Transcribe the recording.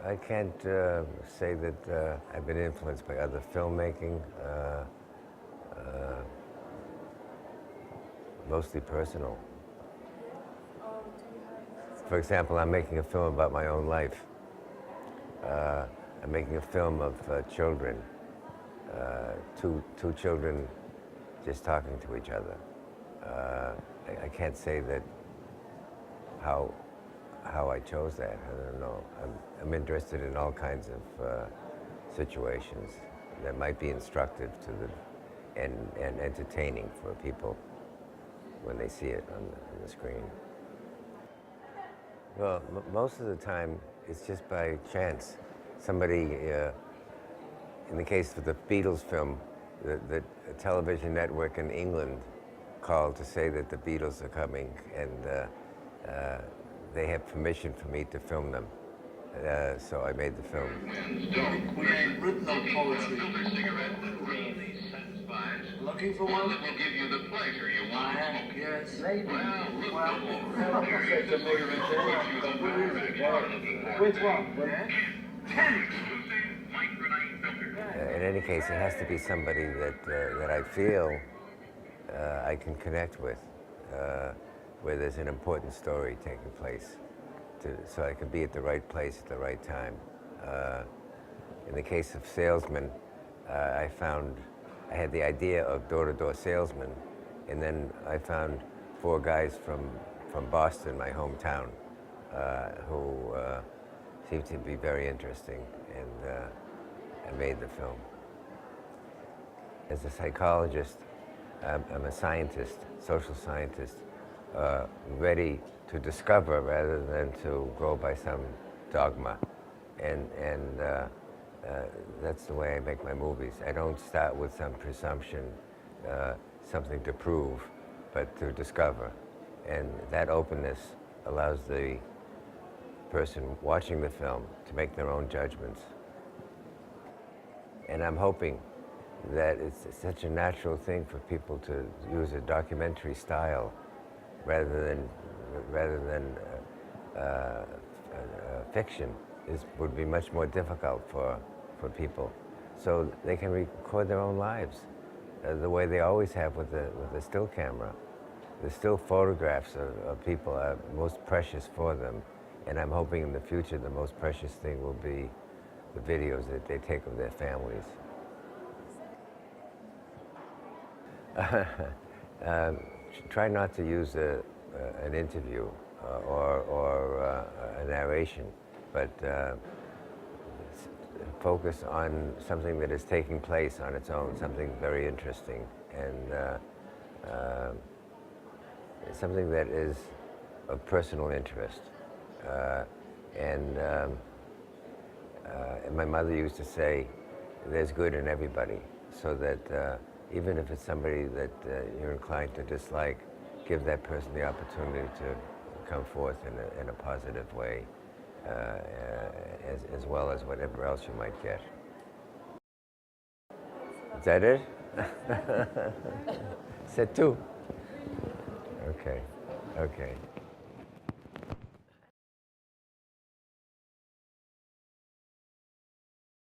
I can't say that I've been influenced by other filmmaking. Mostly personal. For example, I'm making a film about my own life. I'm making a film of children, two children just talking to each other. I can't say that how I chose that. I don't know. I'm interested in all kinds of situations that might be instructive to and entertaining for people when they see it on the screen. Well, most of the time it's just by chance. Somebody, in the case of the Beatles film, the television network in England called to say that the Beatles are coming, and they have permission for me to film them. So I made the film. We ain't written no poetry. Looking for one? That will give you the pleasure you want. Yes. Well, look no more. Which one? In any case, it has to be somebody that I feel I can connect with, where there's an important story taking place, so I can be at the right place at the right time. In the case of Salesman, I had the idea of door-to-door salesman, and then I found 4 guys from Boston, my hometown, who seemed to be very interesting, and I made the film. As a psychologist, I'm a scientist, social scientist, ready to discover rather than to go by some dogma. And that's the way I make my movies. I don't start with some presumption, something to prove, but to discover. And that openness allows the person watching the film to make their own judgments. And I'm hoping that it's such a natural thing for people to use a documentary style rather than fiction would be much more difficult for people. So they can record their own lives the way they always have with the still camera. The still photographs of people are most precious for them, and I'm hoping in the future the most precious thing will be the videos that they take of their families. Try not to use an interview or a narration, but focus on something that is taking place on its own, something very interesting, and something that is of personal interest. And my mother used to say, there's good in everybody, so that even if it's somebody that you're inclined to dislike, give that person the opportunity to come forth in a positive way, as well as whatever else you might get. Is that it? C'est tout. Okay.